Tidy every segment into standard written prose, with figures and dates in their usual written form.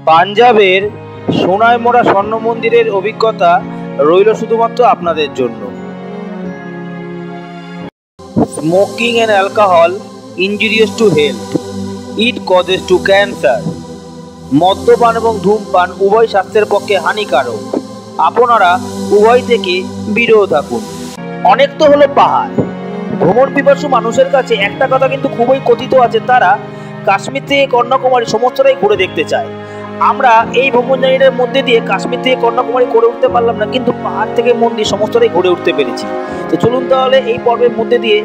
পাঞ্জাবের সোনায় মোড়া স্বর্ণ মন্দিরের অভিজ্ঞতা রইল শুধুমাত্র আপনাদের জন্য। Smoking and alcohol injurious to health, it causes to cancer. মদ্যপান এবং ধূমপান উভয় স্বাস্থ্যের পক্ষে হানিকারক। আপনারা উভয় থেকে বিরত থাকুন। অনেক তো হলো পাহাড়। ভ্রমণ পিপাসু মানুষের কাছে একটা কথা কিন্তু খুবই কথিত আছে, তারা কাশ্মীর থেকে কন্যাকুমারী সমস্তটাই ঘুরে দেখতে চায়। আমরা এই ভ্রমণ জার্নিটার মধ্যে দিয়ে কাশ্মীর থেকে কন্যাকুমারী করে উঠতে পারলাম না, কিন্তু পাহাড় থেকে মন্দির সমস্তটাই ঘুরে উঠতে পেরেছি। তো চলুন তাহলে এই পর্বের মধ্যে দিয়ে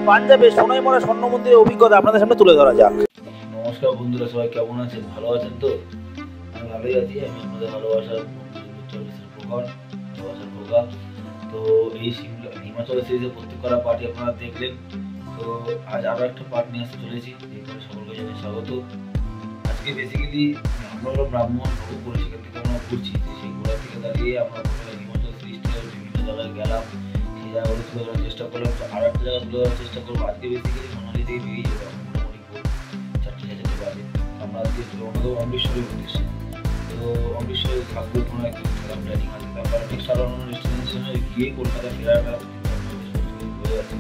পাঞ্জাবের সোনায় মোড়া স্বর্ণ মন্দিরের অভিজ্ঞতা আপনাদের সামনে তুলে ধরা যাক। নমস্কার বন্ধুরা, সবাই কেমন আছেন? ভালো আছেন তো? আমি ভালোই আছি। আমি আপনাদের ভালোবাসার ভোগা। তো এই হিমাচল সিরিজের প্রত্যেক করা পার্টি আপনারা দেখলেন। তো আজ আরও একটা পার্ট নিয়ে আসতে চলেছি, যেখানে সকলকে জানাই স্বাগত। আজকে বেসিক্যালি আমরা হলো ব্রাহ্মণ ভোগ করে সেখান থেকে আমরা ঘুরছি। সেই ঘোরা থেকে দাঁড়িয়ে আমরা হিমাচল সিরিজটা বিভিন্ন জায়গায় গেলাম, সেই জায়গাগুলো তুলে ধরার চেষ্টা করলাম। তো আরও একটা জায়গা তুলে ধরার চেষ্টা করবো। আজকে বেসিক্যালি মানালি থেকে বেরিয়ে যাবো মোটামুটি ভোর 4-4:30 বাজে। আমরা আজকে রওনা দেবো অমৃতসরের উদ্দেশ্যে। তো অমৃতসরে থাকবো কোনো একদিন, খেলাম প্ল্যানিং আছে। তারপর নেক্সট আরও অন্য ডেস্টিনেশনে গিয়ে কলকাতা ফেরাটা হয়ে আছে।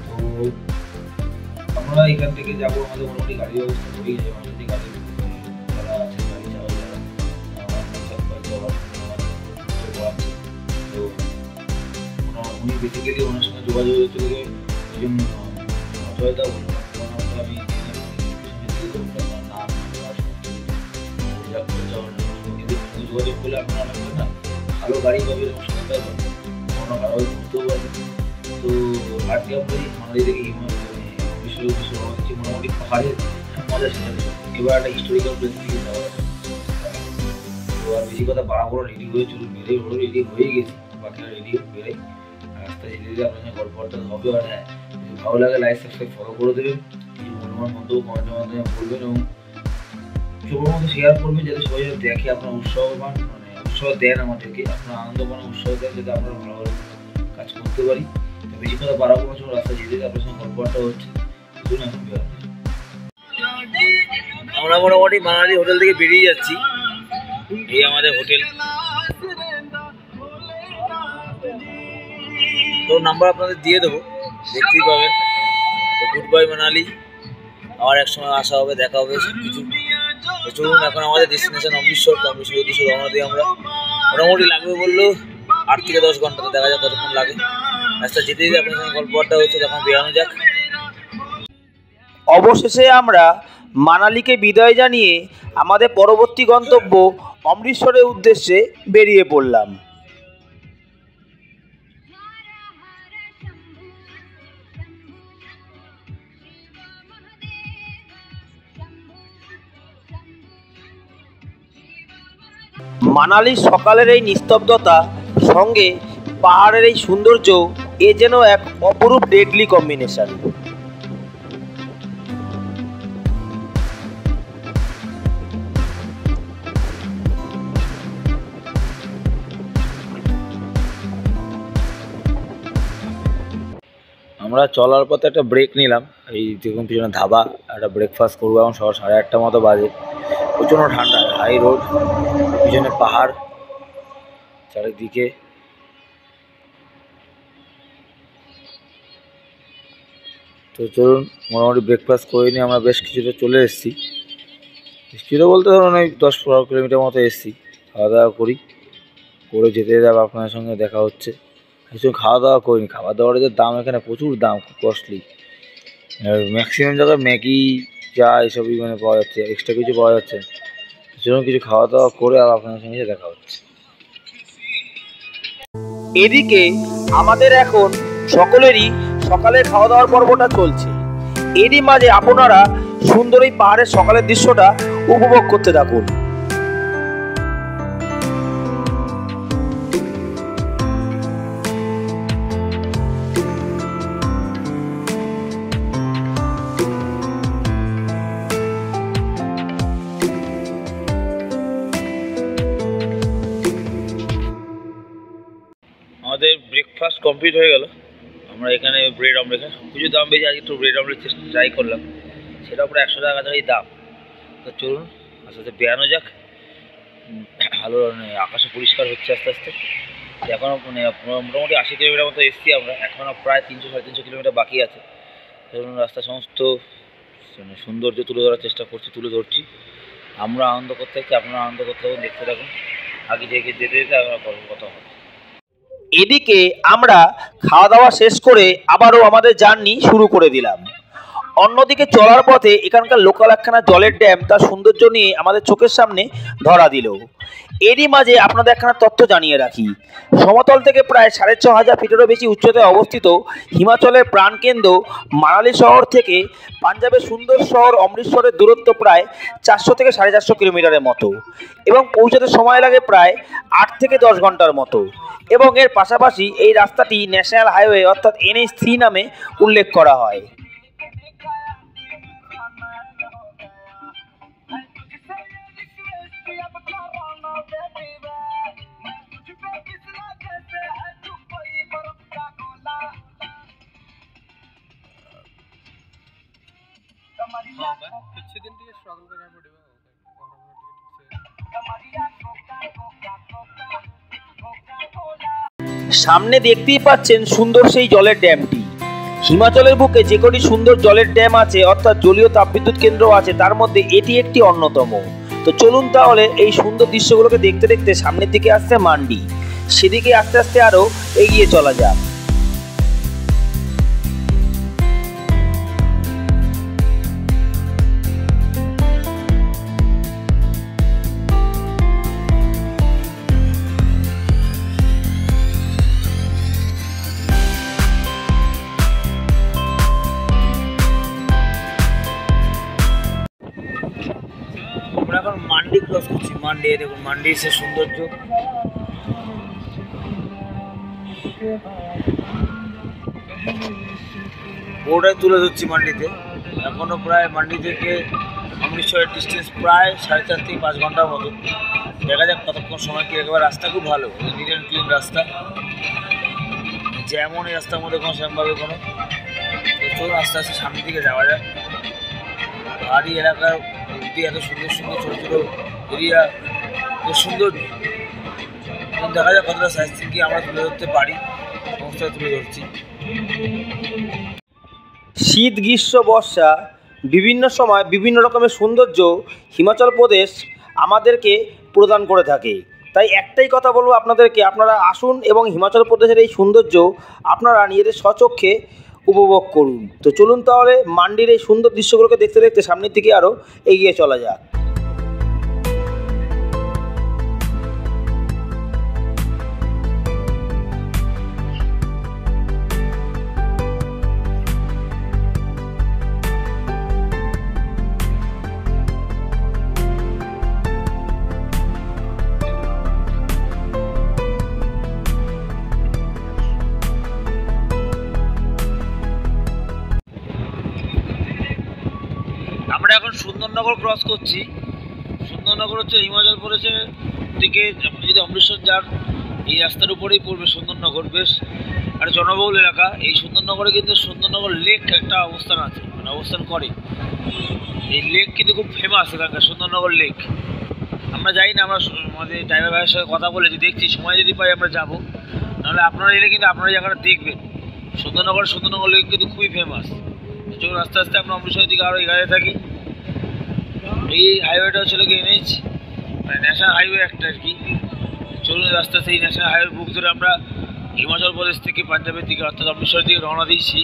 তো আমরা এখান থেকে যাবো, আমাদের মোটামুটি গাড়ি ব্যবস্থা করেই যাবো। আমাদের গাড়ি যারা আছে, গাড়ি চালায় যারা, তো উনি বেসিক্যালি ওনার সঙ্গে যোগাযোগ চলে যাবে। ওই জন্য অজয়দা বললাম, আমি যোগাযোগ করলে আপনারা না ভালো গাড়ি পাবে এবং সুবিধা পাবে, আমরা ভালোভাবে ঘুরতেও পারবেন। তো আজকে আমরা মানালি থেকে মোটামুটি পাহাড়ের মজা সেখানে। এবার একটা হিস্টোরিক্যাল প্লেস থেকে যাওয়া যাবে। তো আর বেশি কথা বাড়াবো, রেডি হয়ে চলুন। রেডি হয়ে গেছি, বাকিরা রেডি বেরোই। রাস্তায় যেতে যেতে আপনার সঙ্গে গল্প হবে। আর হ্যাঁ, যদি ভালো লাগে লাইক সাবস্ক্রাইব ফলো করে দেবেন। কিছু মূল্যবান মন্তব্য কমেন্টের মাধ্যমে বলবেন এবং সবার মধ্যে শেয়ার করবেন, যাতে সবাই দেখে আপনার উৎসাহ পান, উৎসাহ দেন আমাদেরকে, আপনার আনন্দ পান, উৎসাহ দেন, যাতে আমরা ভালো কাজ করতে পারি। তো বেশি কথা বাড়াবো না, চলুন রাস্তায় যেতে আপনার সঙ্গে গল্পটা হচ্ছে। আমরা মোটামুটি মানালি হোটেল থেকে বেরিয়ে যাচ্ছি। এই আমাদের হোটেল, তো নাম্বার আপনাদের দিয়ে দেবো, দেখতেই পাবেন। তো গুড বাই মানালি, আবার এক সময় আসা হবে, দেখা হবে সব কিছু। তো চলুন, এখন আমাদের ডেস্টিনেশন অমৃতসর। তো অমৃতসর উদ্দেশ্যে রওনা দিই আমরা। মোটামুটি লাগবে বললেও 8 থেকে 10 ঘন্টা। তো দেখা যাক কতক্ষণ লাগে। রাস্তা যেতে যেতে আপনার সঙ্গে গল্প আড্ডা হচ্ছে, তখন বেরানো যাক। অবশেষে আমরা মানালিকে বিদায় জানিয়ে আমাদের পরবর্তী গন্তব্য অমৃতসরের উদ্দেশ্যে বেরিয়ে পড়লাম। মানালির সকালের এই নিস্তব্ধতা সঙ্গে পাহাড়ের এই সৌন্দর্য, এ যেন এক অপরূপ ডেডলি কম্বিনেশন। আমরা চলার পথে একটা ব্রেক নিলাম। এই দেখুন পিছনে ধাবা, একটা ব্রেকফাস্ট করবো। এখন সকাল 8:30 মতো বাজে। প্রচণ্ড ঠান্ডা, হাই রোড, পিছনে পাহাড় চারিদিকে। তো চলুন মোটামুটি ব্রেকফাস্ট করে নিয়ে আমরা বেশ কিছুটা চলে এসেছি। কিছুটা বলতে ধরুন ওই 10-12 কিলোমিটার মতো এসেছি। খাওয়া দাওয়া করে যেতে যেতে আপনার সঙ্গে দেখা হচ্ছে। কিছু খাওয়া দাওয়া করিনি। খাবার দাওয়ার যে দাম এখানে প্রচুর দাম, খুব কস্টলি। ম্যাক্সিমাম জায়গায় ম্যাগি, চা এসবই মানে পাওয়া যাচ্ছে, এক্সট্রা কিছু পাওয়া যাচ্ছে। সেরকম কিছু খাওয়া দাওয়া করে আর আপনার সঙ্গে দেখা হচ্ছে। এদিকে আমাদের এখন সকলেরই সকালে খাওয়া দাওয়ার পর্বটা চলছে। এরই মাঝে আপনারা সুন্দর এই পাহাড়ের সকালের দৃশ্যটা উপভোগ করতে থাকুন। আমাদের ব্রেকফাস্ট কমপ্লিট হয়ে গেল। আমরা এখানে ব্রেড অমলেট, কিছু দাম বেশি, আজকে একটু ব্রেড অমলেট ট্রাই করলাম। সেটাও প্রায় 100 টাকা কাছাকাছি দাম। তো চলুন আস্তে আস্তে বেরানো যাক। ভালো আকাশে পরিষ্কার হচ্ছে আস্তে আস্তে। এখনও মোটামুটি 80 কিলোমিটার মতো এসছি আমরা, এখনও প্রায় 300-350 কিলোমিটার বাকি আছে। ধরুন রাস্তা সমস্ত সৌন্দর্য তুলে ধরার চেষ্টা করছি, তুলে ধরছি। আমরা আনন্দ করতে চাইছি, আপনারা আনন্দ করতে থাকুন, দেখতে থাকুন। আগে যেতে যেতে আমরা কথা হবে। এদিকে আমরা খাওয়া দাওয়া শেষ করে আবারও আমাদের জার্নি শুরু করে দিলাম। অন্যদিকে চলার পথে এখানকার লোকাল একখানা জলের ড্যাম তার সৌন্দর্য নিয়ে আমাদের চোখের সামনে ধরা দিল। এরই মাঝে আপনাদের একখানা তথ্য জানিয়ে রাখি, সমতল থেকে প্রায় 6500 ফিটেরও বেশি উচ্চতায় অবস্থিত হিমাচলের প্রাণকেন্দ্র মানালি শহর থেকে পাঞ্জাবের সুন্দর শহর অমৃতসরের দূরত্ব প্রায় 400 থেকে 450 কিলোমিটারের মতো এবং পৌঁছাতে সময় লাগে প্রায় 8 থেকে 10 ঘন্টার মতো। এবং এর পাশাপাশি এই রাস্তাটি ন্যাশনাল হাইওয়ে অর্থাৎ NH3 নামে উল্লেখ করা হয়। সামনে দেখতেই পাচ্ছেন সুন্দর সেই জলের ড্যামটি। হিমাচলের বুকে যে কটি সুন্দর জলের ড্যাম আছে অর্থাৎ জলীয় তাপবিদ্যুৎ কেন্দ্র আছে তার মধ্যে এটি একটি অন্যতম। তো চলুন তাহলে এই সুন্দর দৃশ্যগুলোকে দেখতে দেখতে সামনের দিকে আসছে মান্ডি, সেদিকে আস্তে আস্তে আরও এগিয়ে চলা যাক। আমরা এখন মান্ডি ক্রস করছি। মান্ডি দেখুন, মান্ডি সে সৌন্দর্য। ওটাই তুলে ধরছি মান্ডিতে। এখনও প্রায় মান্ডি থেকে অমৃতসরের ডিস্টেন্স প্রায় 4.5 থেকে 5 ঘন্টার মতো। দেখা যাক কতক্ষণ সময় কি। একেবারে রাস্তা খুব ভালো, নিট অ্যান্ড ক্লিন রাস্তা, যেমন এই রাস্তার মধ্যে কোনো সেরকমভাবে কোনো। চলুন আস্তে আস্তে সামনের দিকে যাওয়া যায়। পাহাড়ি এলাকার মধ্যে এত সুন্দর সুন্দর ছোটো ছোটো এরিয়া, খুব সুন্দর। দেখা যাক কতটা সাইজ থেকে আমরা তুলে ধরতে পারি, সমস্যাটা তুলে ধরছি। শীত, গ্রীষ্ম, বর্ষা বিভিন্ন সময় বিভিন্ন রকমের সৌন্দর্য হিমাচল প্রদেশ আমাদেরকে প্রদান করে থাকে। তাই একটাই কথা বলবো আপনাদেরকে, আপনারা আসুন এবং হিমাচল প্রদেশের এই সৌন্দর্য আপনারা নিজেদের স্বচক্ষে উপভোগ করুন। তো চলুন তাহলে মান্ডির এই সুন্দর দৃশ্যগুলোকে দেখতে দেখতে সামনের দিকে আরও এগিয়ে চলা যাক। আমরা এখন সুন্দরনগর ক্রস করছি। সুন্দরনগর হচ্ছে হিমাচল প্রদেশের দিকে, আপনি যদি অমৃতসর যান এই রাস্তার উপরেই পড়বে সুন্দরনগর। বেশ একটা জনবহুল এলাকা। এই সুন্দরনগরে কিন্তু সুন্দরনগর লেক একটা অবস্থান আছে, মানে অবস্থান করে। এই লেক কিন্তু খুব ফেমাস এখানকার, সুন্দরনগর লেক। আমরা যাই না, আমরা আমাদের ড্রাইভার ভাইয়ের সঙ্গে কথা বলেছি, দেখছি সময় যদি পাই আমরা যাবো। নাহলে আপনারা এলে কিন্তু আপনারা জায়গাটা দেখবেন। সুন্দরনগর লেক কিন্তু খুবই ফেমাস। চলুন আস্তে আস্তে আমরা অমৃতসরের দিকে আরও এগিয়ে থাকি। এই হাইওয়েটা হচ্ছে কি NH, মানে ন্যাশনাল হাইওয়ে একটা আর কি। চলুন আস্তে আস্তে এই ন্যাশনাল হাইওয়ে বুক ধরে আমরা হিমাচল প্রদেশ থেকে পাঞ্জাবের দিকে অর্থাৎ অমৃতসরের দিকে রওনা দিয়েছি।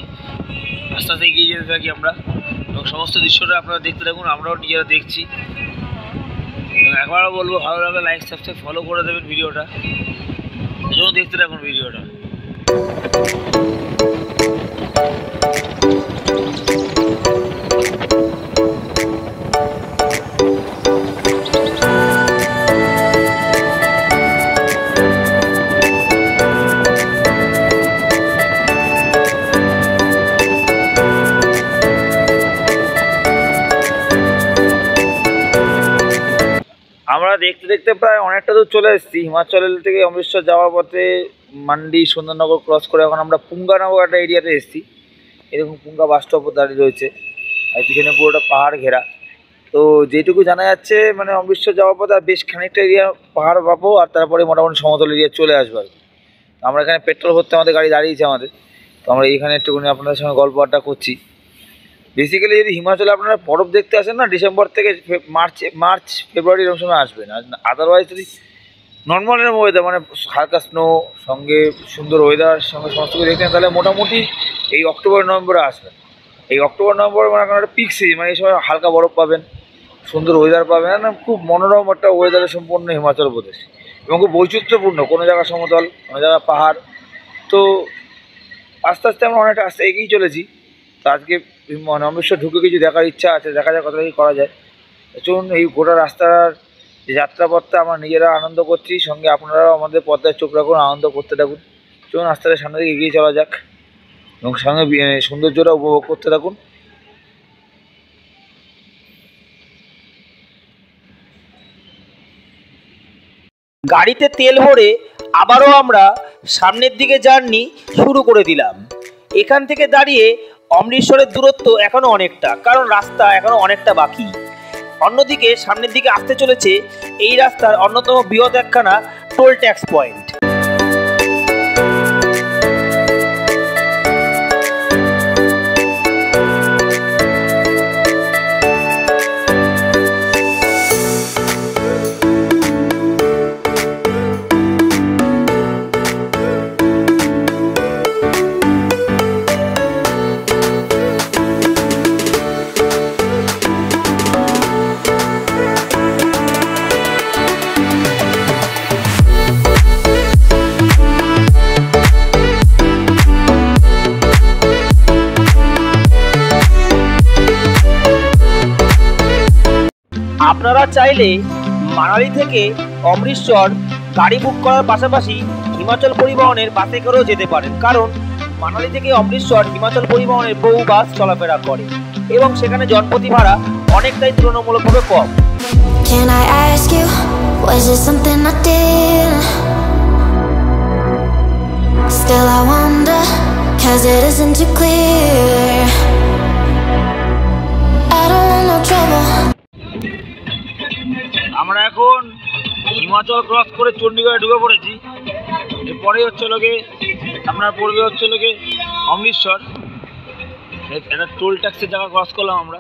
আস্তে আস্তে এগিয়ে যেতে থাকি আমরা এবং সমস্ত দৃশ্যটা আপনারা দেখতে থাকুন, আমরাও নিজেরা দেখছি। একবারও বলবো ভালো লাগলে লাইক সাবস্ক্রাইব ফলো করে দেবেন ভিডিওটা। চলুন দেখতে থাকুন ভিডিওটা। আমরা দেখতে দেখতে প্রায় অনেকটা দূর চলে এসেছি। হিমাচল থেকে অমৃতসর যাওয়ার পথে মান্ডি সুন্দরনগর ক্রস করে এখন আমরা পুঙ্গা নামক একটা এরিয়াতে এসেছি। এরকম পুঙ্গা বাস স্টপও দাঁড়িয়ে রয়েছে। আর পিছনে পুরোটা পাহাড় ঘেরা। তো যেটুকু জানা যাচ্ছে মানে অমৃতসর যাওয়ার পর আর বেশ খানিকটা এরিয়া পাহাড় পাবো, আর তারপরে মোটামুটি সমতল এরিয়া চলে আসবো আর কি। আমরা এখানে পেট্রোল ভরতে আমাদের গাড়ি দাঁড়িয়েছে আমাদের, তো আমরা এইখানে একটুখানি আপনাদের সঙ্গে গল্প আড্ডা করছি। বেসিক্যালি যদি হিমাচলে আপনারা বরফ দেখতে আসেন না, ডিসেম্বর থেকে মার্চ ফেব্রুয়ারি এরকম সময় আসবেন। আর আদারওয়াইজ যদি নর্মাল এরকম ওয়েদার মানে হালকা স্নো সঙ্গে সুন্দর ওয়েদার সঙ্গে সমস্ত কিছু দেখতেন, তাহলে মোটামুটি এই অক্টোবর নভেম্বরে আসবেন। এই অক্টোবর নভেম্বর মানে এখন একটা পিক সিজন, মানে এই সময় হালকা বরফ পাবেন, সুন্দর ওয়েদার পাবেন, না খুব মনোরম একটা ওয়েদারে সম্পূর্ণ হিমাচল প্রদেশ, এবং খুব বৈচিত্র্যপূর্ণ। কোনো জায়গা সমতল, কোনো জায়গা পাহাড়। তো আস্তে আস্তে আমরা অনেকটা আস্তে এগিয়েই চলেছি। তো আজকে মানে অমৃতসর ঢুকে কিছু দেখার ইচ্ছা আছে, দেখা যাক কতটা কি করা যায়। চলুন এই গোটা রাস্তার যে যাত্রাপথটা আমরা নিজেরা আনন্দ করছি, সঙ্গে আপনারাও আমাদের পথে চোখ রাখুন, আনন্দ করতে থাকুন। চলুন আস্তে আস্তে সামনে দিকে এগিয়ে চলা যাক এবং সঙ্গে সৌন্দর্যটা উপভোগ করতে থাকুন। গাড়িতে তেল ভরে আবারও আমরা সামনের দিকে জার্নি শুরু করে দিলাম। এখান থেকে দাঁড়িয়ে অমৃতসরের দূরত্ব এখনও অনেকটা, কারণ রাস্তা এখনও অনেকটা বাকি। অন্যদিকে সামনের দিকে আসতে চলেছে এই রাস্তার অন্যতম বৃহৎ একখানা টোল ট্যাক্স পয়েন্ট। আপনারা চাইলে মানালি থেকে অমৃতসর গাড়ি বুক করার পাশাপাশি হিমাচল পরিবহনের বাসে করেও যেতে পারেন, কারণ মানালি থেকে অমৃতসর হিমাচল পরিবহনের বহু বাস চলাফেরা করে এবং সেখানে জনপ্রতি ভাড়া অনেকটাই তুলনামূলকভাবে কম। Can I ask you, was it something I did? Still I wonder, cause it isn't too clear. I don't want no trouble. আমরা এখন হিমাচল ক্রস করে চণ্ডীগড়ে ঢুকে পড়েছি। এরপরে হচ্ছে লোকে আপনার পড়বে হচ্ছে লোকে অমৃতসর। একটা টোল ট্যাক্সের জায়গা ক্রস করলাম আমরা,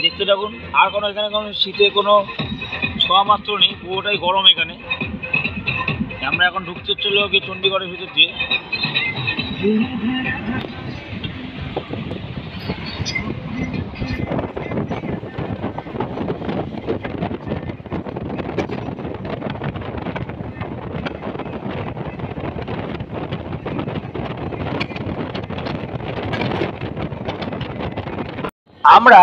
দেখতে থাকুন। আর কোনো এখানে কোনো শীতে কোনো ছোঁয়া মাত্র নেই, পুরোটাই গরম এখানে। আমরা এখন ঢুকতে হচ্ছে লোকে চণ্ডীগড়ের ভিতর দিয়ে। আমরা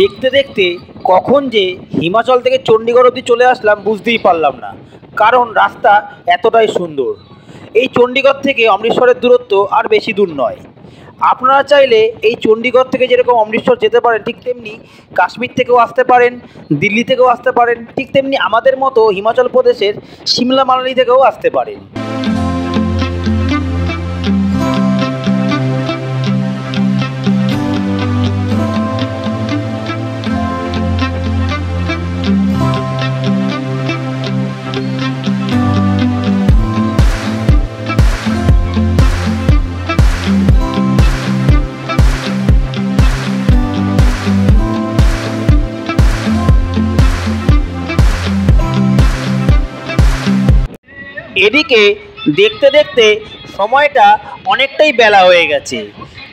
দেখতে দেখতে কখন যে হিমাচল থেকে চণ্ডীগড় অবধি চলে আসলাম বুঝতেই পারলাম না, কারণ রাস্তা এতটাই সুন্দর। এই চণ্ডীগড় থেকে অমৃতসরের দূরত্ব আর বেশি দূর নয়। আপনারা চাইলে এই চণ্ডীগড় থেকে যেরকম অমৃতসর যেতে পারেন, ঠিক তেমনি কাশ্মীর থেকেও আসতে পারেন, দিল্লি থেকেও আসতে পারেন, ঠিক তেমনি আমাদের মতো হিমাচল প্রদেশের সিমলা মানালি থেকেও আসতে পারেন। এদিকে দেখতে দেখতে সময়টা অনেকটাই বেলা হয়ে গেছে,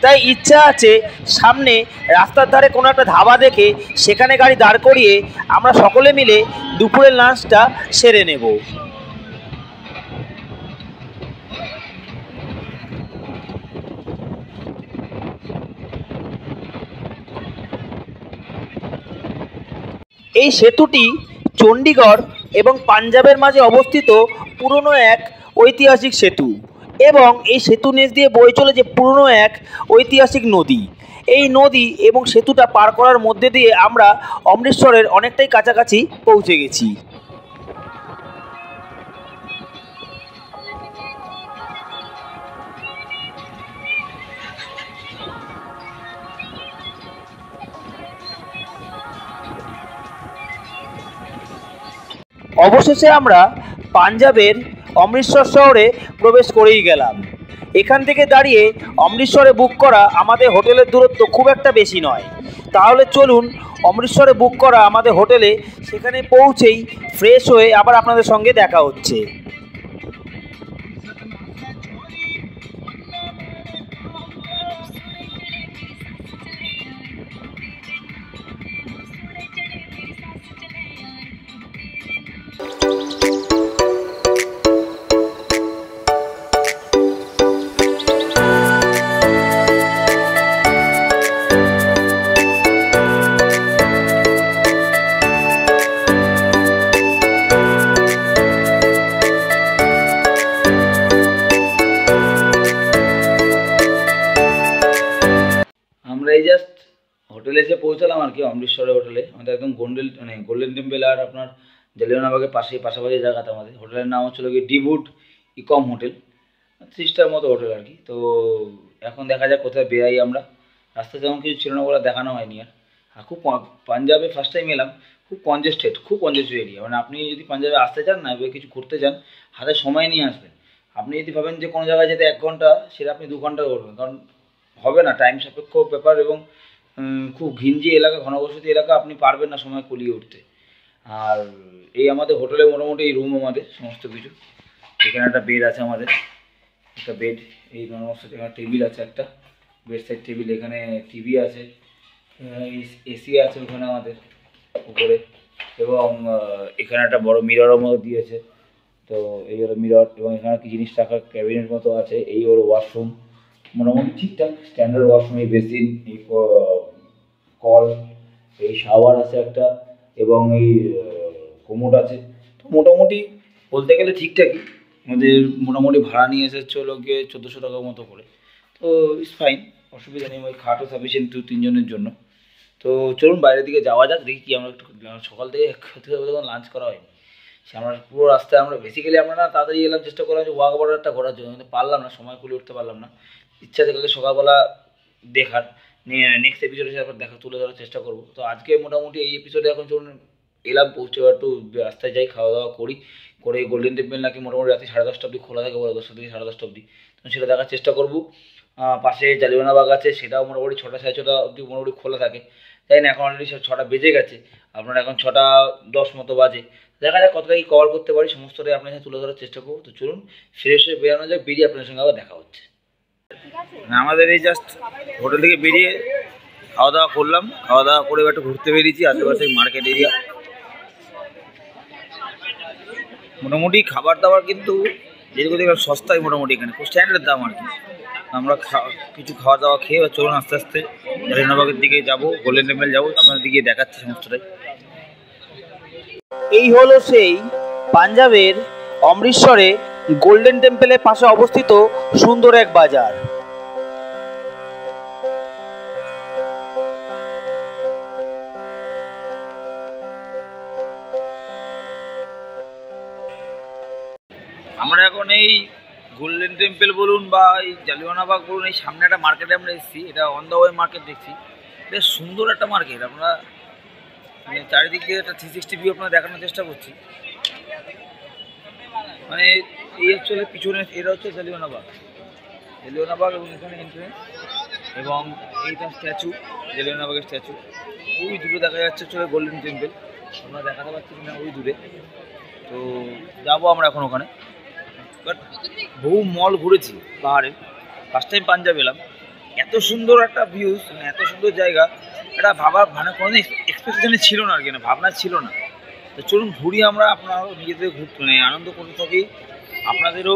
তাই ইচ্ছা আছে সামনে রাস্তার ধারে কোনো একটা ধাবা দেখে সেখানে গাড়ি দাঁড় করিয়ে আমরা সকলে মিলে দুপুরের লাঞ্চটা সেরে নেব। এই সেতুটি চণ্ডীগড় এবং পাঞ্জাবের মাঝে অবস্থিত পুরনো এক ঐতিহাসিক সেতু, এবং এই সেতু নিচ দিয়ে বয়ে চলেছে পুরনো এক ঐতিহাসিক নদী। এই নদী এবং সেতুটা পার করার মধ্যে দিয়ে আমরা অমৃতসরের অনেকটাই কাছাকাছি পৌঁছে গেছি। অবশেষে আমরা পাঞ্জাবের অমৃতসর শহরে প্রবেশ করেই গেলাম। এখান থেকে দাঁড়িয়ে অমৃতসরে বুক করা আমাদের হোটেলের দূরত্ব খুব একটা বেশি নয়। তাহলে চলুন অমৃতসরে বুক করা আমাদের হোটেলে সেখানে পৌঁছেই ফ্রেশ হয়ে আবার আপনাদের সঙ্গে দেখা হচ্ছে। আমরা এই জাস্ট হোটেলে এসে পৌঁছালাম আর কি, অমৃতসরের হোটেলে। আমাদের একদম গোল্ডেন টেম্পল আর আপনার জালিয়ানওয়ালাবাগের পাশাপাশি জায়গাতে আমাদের হোটেলের নাম হচ্ছিল কি ডিবুট ইকম হোটেল, 3 স্টার মতো হোটেল আর কি। তো এখন দেখা যাক কোথায় বেরাই আমরা। রাস্তায় যেমন কিছু ছিল না বলে দেখানো হয়নি আর খুব পাঞ্জাবে ফার্স্ট টাইম এলাম, খুব কনজেস্টেড এরিয়া। মানে আপনি যদি পাঞ্জাবে আসতে চান না এবার কিছু ঘুরতে চান, হাতে সময় নিয়ে আসবেন। আপনি যদি ভাবেন যে কোনো জায়গায় যেতে 1 ঘন্টা, সেটা আপনি 2 ঘন্টা করবেন, কারণ হবে না, টাইম সাপেক্ষ ব্যাপার। এবং খুব ঘিঞ্জি এলাকা, ঘনবসতি এলাকা, আপনি পারবেন না সময় কুলিয়ে উঠতে। আর এই আমাদের হোটেলে মোটামুটি এই রুম আমাদের সমস্ত কিছু। এখানে একটা বেড আছে আমাদের, একটা বেড, এই সমস্ত এখানে টেবিল আছে, একটা বেড সাইড টেবিল, এখানে টিভি আছে, এসি আছে ওখানে আমাদের উপরে, এবং এখানে একটা বড় মিররও মতো দিয়েছে। তো এই হলো মিরর, এবং এখানে কি জিনিস রাখার ক্যাবিনেট মতো আছে। এই হলো ওয়াশরুম, মোটামুটি ঠিকঠাক স্ট্যান্ডার্ড ওয়াশরুম। এই বেসিন, এই কল, এই শাওয়ার আছে একটা, এবং এই কোমোড আছে। তো মোটামুটি বলতে গেলে ঠিকঠাকই। আমাদের মোটামুটি ভাড়া নিয়ে এসেছে হলো গিয়ে 1400 টাকার মতো করে। তো ইটস ফাইন, অসুবিধা নেই। ওই খাটও সাফিসিয়েন্ট 2-3 জনের জন্য। তো চলুন বাইরের দিকে যাওয়া যাক, দেখি কি আমরা একটু সকাল থেকে লাঞ্চ করা হয়নি। সে আমরা পুরো রাস্তায় আমরা বেসিক্যালি আমরা না তাড়াতাড়ি এলাম, চেষ্টা করলাম যে ওয়াঘা বর্ডারটা ঘোরার জন্য, কিন্তু পারলাম না, সময় করে উঠতে পারলাম না। ইচ্ছা থাকলে সকালবেলা দেখার, নেক্সট এপিসোডে আবার তুলে ধরার চেষ্টা করবো। তো আজকে মোটামুটি এই এপিসোডে এখন চলুন এলাম, পৌঁছে একটু রাস্তায় যাই, খাওয়া দাওয়া করে গোল্ডেন টেম্পল নাকি মোটামুটি রাতে 10:30 অবধি খোলা থাকে, বলে 10টা থেকে 10:30 অবধি। তো সেটা দেখার চেষ্টা করবো। পাশে জালিয়ানওয়ালাবাগ আছে, সেটাও মোটামুটি 6টা 6:30 অবধি মোটামুটি খোলা থাকে। তাই না, এখন অলরেডি 6টা বেজে গেছে, আপনার এখন 6:10 মতো বাজে। দেখা যাক কতটা কি কভার করতে পারি, সমস্তটাই আপনার সাথে তুলে ধরার চেষ্টা করবো। তো চলুন ফ্রেশ হয়ে বেরানো যাক, বেরিয়ে আপনার সঙ্গে আবার দেখা হচ্ছে। আমাদের এই জাস্ট হোটেল থেকে বেরিয়ে খাওয়া দাওয়া করলাম, খাওয়া দাওয়া করে একটু ঘুরতে বেরিয়েছি আশেপাশে মার্কেট এরিয়া। মোটামুটি খাবার দাবার কিন্তু যেটুকু দেখলাম সস্তায়, মোটামুটি এখানে খুব স্ট্যান্ডার্ড দাম আর কি। আমরা কিছু খাওয়া দাওয়া খেয়ে চলুন আস্তে আস্তে জালিয়ানওয়ালাবাগের দিকে যাবো, গোল্ডেন টেম্পল যাবো, আপনাদের দিকে দেখাচ্ছি সমস্তটাই। এই হলো সেই পাঞ্জাবের অমৃতসরে গোল্ডেন টেম্পলের পাশে অবস্থিত সুন্দর এক বাজার। আমরা এখন এই গোল্ডেন টেম্পল বলুন বা এই জালিয়ানওয়ালাবাগ বলুন, এই সামনে একটা মার্কেটে আমরা এসেছি। এটা অন দ্য ওয়ে মার্কেট দেখছি, বেশ সুন্দর একটা মার্কেট। আমরা মানে চারিদিক দিয়ে একটা 360 ভিউ আপনারা দেখানোর চেষ্টা করছি। মানে এই হচ্ছে পিছনে, এটা হচ্ছে জালিয়ানওয়ালাবাগ, এবং এখানে এন্ট্রেন্স, এবং এইটা স্ট্যাচু, জালিয়ানওয়ালাবাগের স্ট্যাচু। ওই দূরে দেখা যাচ্ছে হচ্ছে গোল্ডেন টেম্পল, আমরা দেখাতে পারছি না ওই দূরে। তো যাবো আমরা এখন ওখানে। বাট বহু মল ঘুরেছি পাহাড়ে, ফার্স্ট টাইম পাঞ্জাব এলাম। এত সুন্দর একটা ভিউজ, এত সুন্দর জায়গা, এটা মানে কোনোদিন এক্সপেকটেশনে ছিল না আর কি, না ভাবনা ছিল না। তো চলুন ঘুরি আমরা, আপনারাও নিজেদের মানে আনন্দ করতে থাকি, আপনাদেরও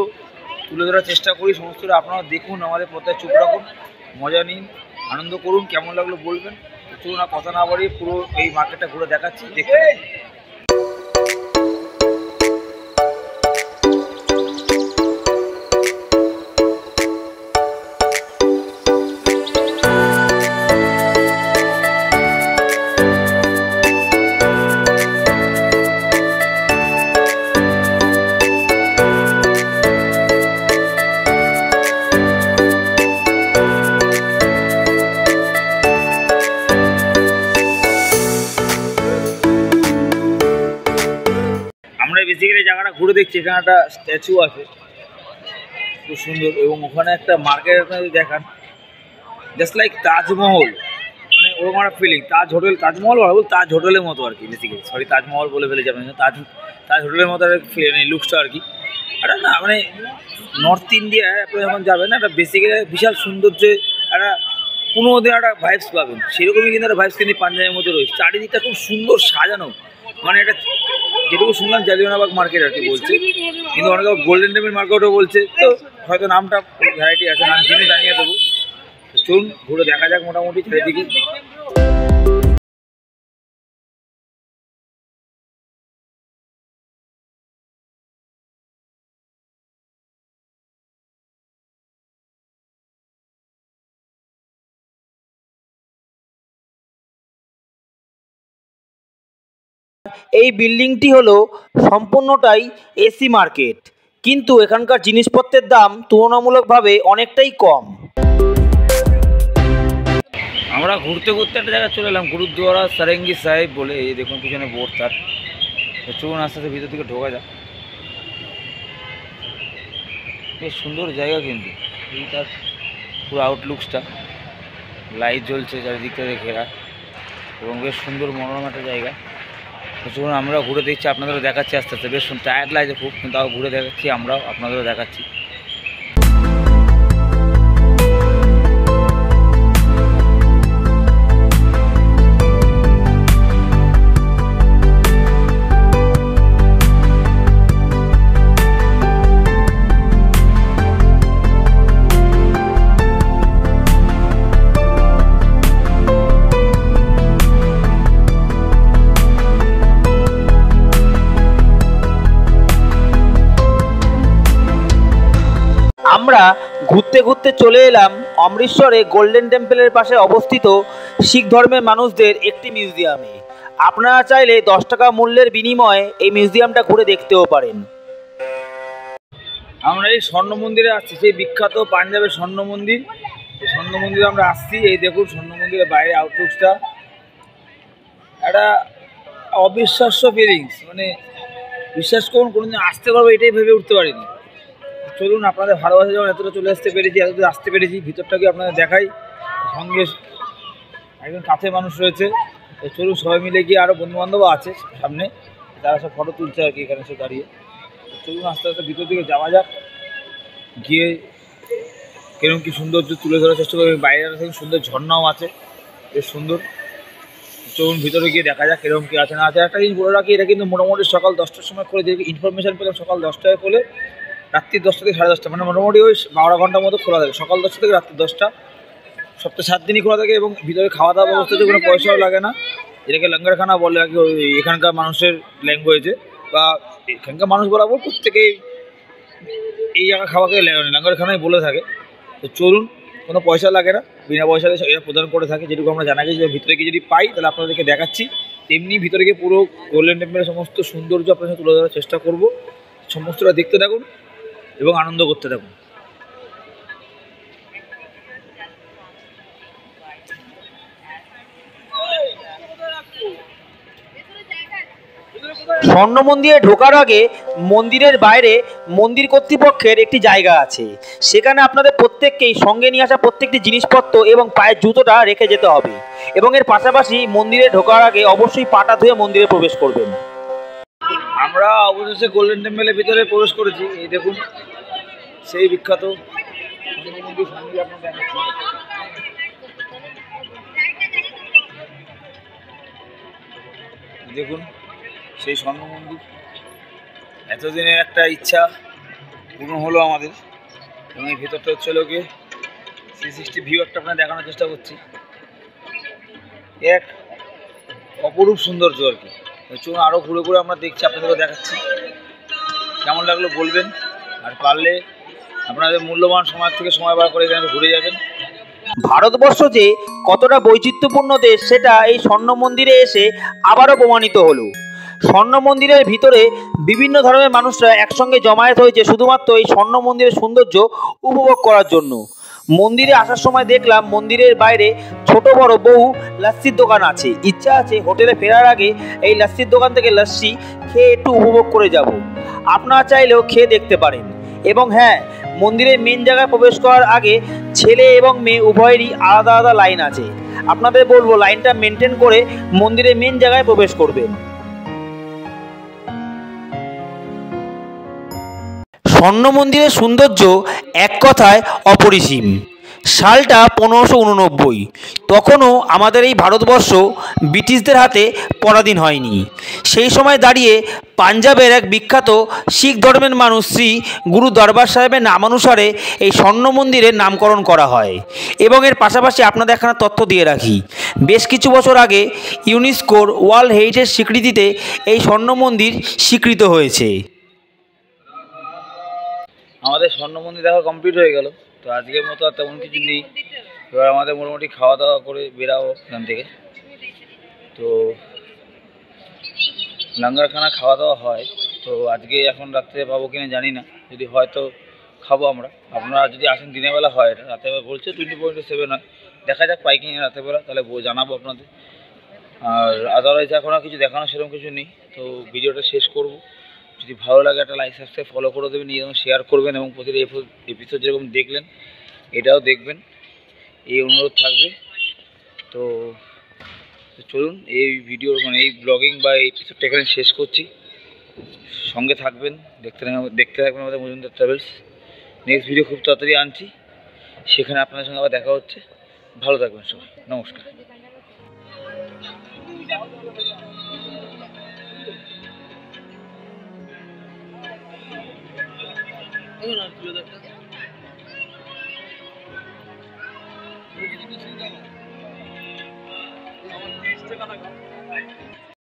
তুলে ধরার চেষ্টা করি সমস্তটা। আপনারা দেখুন, আমাদের পথে চুপ রাখুন, মজা নিন, আনন্দ করুন। কেমন লাগলো বলবেন। চলুন না কথা না বাড়িয়ে পুরো এই মার্কেটটা ঘুরে দেখাচ্ছি, দেখতে থাকুন। বেসিক্যালি জায়গাটা ঘুরে দেখছি, এখানে একটা স্ট্যাচু আছে খুব সুন্দর, এবং ওখানে একটা মার্কেট আপনারা দেখান জাস্ট লাইক তাজমহল, মানে ওরকম একটা ফিলিং। তাজ হোটেল, তাজমহল ভালো, তাজ হোটেলের মতো আর কি বেসিক্যালি, সরি তাজমহল বলে ফেলেছি আপনার, তাজ হোটেলের মতো একটা লুকসটা আর কি। একটা না মানে নর্থ ইন্ডিয়ায় আপনি যখন যাবেন না, একটা বেসিক্যালি বিশাল সৌন্দর্য, একটা কোনো দিন একটা ভাইবস পাবেন, সেরকমই কিন্তু একটা ভাইবস কিন্তু পাঞ্জাবের মধ্যে রয়েছে। চারিদিকটা খুব সুন্দর সাজানো, মানে এটা যেটুকু শুনলাম জালিয়ানওয়ালাবাগ মার্কেট আর কি বলছে, কিন্তু অনেকে গোল্ডেন টেম্পল মার্কেটও বলছে, তো হয়তো নামটা ভ্যারাইটি আছে, নাম জেনে জানিয়ে দেবো। চলুন ঘুরে দেখা যাক মোটামুটি চারিদিকে। এই বিল্ডিংটি হলো সম্পূর্ণটাই এসি মার্কেট, কিন্তু এখানকার জিনিসপত্রের দাম তুলনামূলকভাবে অনেকটাই কম। আমরা ঘুরতে ঘুরতে একটা জায়গায় চলে এলাম, গুরুদ্বারা সারেঙ্গি সাহেব বলে, এই দেখুন পিছনে বোর্ড তার। তো চলুন আস্তে আস্তে ভিতর থেকে ঢোকা যাক। বেশ সুন্দর জায়গা, কিন্তু এই তার পুরো আউটলুকসটা, লাইট জ্বলছে চারিদিক থেকে ঘেরা, এবং বেশ সুন্দর মনোরম একটা জায়গা। তো চলুন আমরা ঘুরে দেখছি, আপনাদেরও দেখাচ্ছি আস্তে আস্তে। বেশ টায়ার্ড লাগছে খুব, কিন্তু তাও ঘুরে দেখাচ্ছি, আমরাও আপনাদেরও দেখাচ্ছি। আমরা ঘুরতে ঘুরতে চলে এলাম অমৃতসরে গোল্ডেন টেম্পলের পাশে অবস্থিত শিখ ধর্মের মানুষদের একটি মিউজিয়ামে। আপনারা চাইলে 10 টাকা মূল্যের বিনিময়ে এই মিউজিয়ামটা ঘুরে দেখতেও পারেন। আমরা এই স্বর্ণ মন্দিরে আসছি, সেই বিখ্যাত পাঞ্জাবের স্বর্ণ মন্দির। এই স্বর্ণ মন্দিরে আমরা আসছি, এই দেখুন স্বর্ণ মন্দিরের বাইরে আউটলুকসটা, একটা অবিশ্বাস্য ফিলিংস, মানে বিশ্বাস করুন কোনোদিন আসতে পারবো এটাই ভেবে উঠতে পারিনি। চলুন আপনাদের ভালোবাসা যখন এতটা চলে আসতে পেরেছি, এতদূর আসতে পেরেছি, ভিতরটাকে আপনাদের দেখাই। সঙ্গে একজন কাছে মানুষ রয়েছে, তো চলুন সবাই মিলে গিয়ে, আরও বন্ধুবান্ধবও আছে সামনে, তারা সব ফটো তুলছে আর কি এখানে সে দাঁড়িয়ে। চলুন আস্তে আস্তে ভিতর দিকে যাওয়া যাক, গিয়ে কিরকম কী সৌন্দর্য তুলে ধরার চেষ্টা করি। বাইরে থেকে সুন্দর ঝর্ণাও আছে, বেশ সুন্দর। চলুন ভিতরে গিয়ে দেখা যাক কিরকম কী আছে না আছে। একটা জিনিস বলে রাখি, এটা কিন্তু মোটামুটি সকাল 10টার সময় খোলে, যেদিকে ইনফরমেশান পেলাম সকাল 10টায় খোলে, রাত্রি 10টা থেকে 10:30, মানে মোটামুটি ওই 12 ঘন্টার মতো খোলা থাকে, সকাল 10টা থেকে রাত্রি 10টা, সপ্তাহে 7 দিনই খোলা থাকে। এবং ভিতরে খাওয়া দাওয়া ব্যবস্থাতে কোনো পয়সাও লাগে না, এটাকে লঙ্গরখানা বলে আর কি এখানকার মানুষের ল্যাঙ্গুয়েজে, বা এখানকার মানুষ বরাবর প্রত্যেকেই এই জায়গা খাওয়াকে লঙ্গরখানাই বলে থাকে। তো চলুন, কোনো পয়সা লাগে না, বিনা পয়সাতে এরা প্রদান করে থাকে, যেটুকু আমরা জানা গেছি। ভিতরে গিয়ে যদি পাই তাহলে আপনাদেরকে দেখাচ্ছি। তেমনি ভিতরে গিয়ে পুরো গোল্ডেন টেম্পলের সমস্ত সৌন্দর্য আপনার সাথে তুলে ধরার চেষ্টা করব। সমস্তটা দেখতে থাকুন এবং আনন্দ করতে থাকুন। স্বর্ণ মন্দিরে ঢোকার আগে মন্দিরের বাইরে মন্দির কর্তৃপক্ষের একটি জায়গা আছে, সেখানে আপনাদের প্রত্যেককেই সঙ্গে নিয়ে আসা প্রত্যেকটি জিনিসপত্র এবং পায়ের জুতোটা রেখে যেতে হবে, এবং এর পাশাপাশি মন্দিরে ঢোকার আগে অবশ্যই পাটা ধুয়ে মন্দিরে প্রবেশ করবেন। আমরা অবশেষে গোল্ডেন টেম্পলের ভিতরে প্রবেশ করেছি। এই দেখুন সেই বিখ্যাত মন্দির, সামনে আপনার দেখাচ্ছি। দেখুন সেই স্বর্ণ মন্দির, এতদিনের একটা ইচ্ছা পূর্ণ হলো আমাদের। এবং এই ভেতরটা হচ্ছে লোকে 360 ভিউ একটা আপনার দেখানোর চেষ্টা করছি, এক অপরূপ সৌন্দর্য আর কি। চলুন আরও ঘুরে ঘুরে আমরা দেখছি, আপনাদেরও দেখাচ্ছি, কেমন লাগলো বলবেন। আর পারলে আপনাদের মূল্যবান সময় থেকে সময় বার করে এখানে ঘুরে যাবেন। ভারতবর্ষ যে কতটা বৈচিত্র্যপূর্ণ দেশ, সেটা এই স্বর্ণ মন্দিরে এসে আবারও প্রমাণিত হলো। স্বর্ণ মন্দিরের ভিতরে বিভিন্ন ধরনের মানুষরা একসঙ্গে জমায়েত হয়েছে শুধুমাত্র এই স্বর্ণ মন্দিরের সৌন্দর্য উপভোগ করার জন্য। মন্দিরে আসার সময় দেখলাম মন্দিরের বাইরে ছোট বড় বহু লাস্সির দোকান আছে। ইচ্ছা আছে হোটেলে ফেরার আগে এই লাস্সির দোকান থেকে লাস্সি খেয়ে একটু উপভোগ করে যাব। আপনারা চাইলেও খেয়ে দেখতে পারেন। এবং হ্যাঁ, মন্দিরের মেন জায়গায় প্রবেশ করার আগে ছেলে এবং মেয়ে উভয়েরই আলাদা আলাদা লাইন আছে। আপনাদের বলবো লাইনটা মেনটেন করে মন্দিরের মেন জায়গায় প্রবেশ করবেন। স্বর্ণ মন্দিরের সৌন্দর্য এক কথায় অপরিসীম। সালটা 1589, তখনও আমাদের এই ভারতবর্ষ ব্রিটিশদের হাতে পরাধীন হয়নি। সেই সময় দাঁড়িয়ে পাঞ্জাবের এক বিখ্যাত শিখ ধর্মের মানুষ শ্রী গুরু দরবার সাহেবের নামানুসারে এই স্বর্ণ মন্দিরের নামকরণ করা হয়। এবং এর পাশাপাশি আপনাদের এখানে তথ্য দিয়ে রাখি, বেশ কিছু বছর আগে ইউনেস্কোর ওয়ার্ল্ড হেরিটেজ স্বীকৃতিতে এই স্বর্ণ মন্দির স্বীকৃত হয়েছে। আমাদের স্বর্ণ মন্দির দেখা কমপ্লিট হয়ে গেল। তো আজকের মতো আর তেমন কিছু নেই। এবার আমাদের মোটামুটি খাওয়া দাওয়া করে বেরাবো এখান থেকে। তো লাঙ্গারখানা খাওয়া দাওয়া হয়, তো আজকে এখন রাত্রে পাবো কিনা জানি না, যদি হয় তো খাবো আমরা। আপনারা যদি আসেন দিনের বেলা হয়, এটা রাতের বেলা বলছে 20.7 হয়, দেখা যাক পাই কিনা রাতের বেলা, তাহলে জানাবো আপনাদের। আর আদারওয়াইজ এখন আর কিছু দেখানো সেরকম কিছু নেই। তো ভিডিওটা শেষ করব। যদি ভালো লাগে একটা লাইক সাবস্ক্রাইব ফলো করে দেবেন, যেমন শেয়ার করবেন এবং প্রতিটা এপিসোড যেরকম দেখলেন এটাও দেখবেন, এই অনুরোধ থাকবে। তো চলুন এই ভিডিও মানে এই ব্লগিং বা এই এপিসোডটা এখানে শেষ করছি। সঙ্গে থাকবেন, দেখতে থাকবেন আমাদের মজুমদার ট্রাভেলস। নেক্সট ভিডিও খুব তাড়াতাড়ি আনছি, সেখানে আপনাদের সঙ্গে আবার দেখা হচ্ছে। ভালো থাকবেন সবাই, নমস্কার। আমার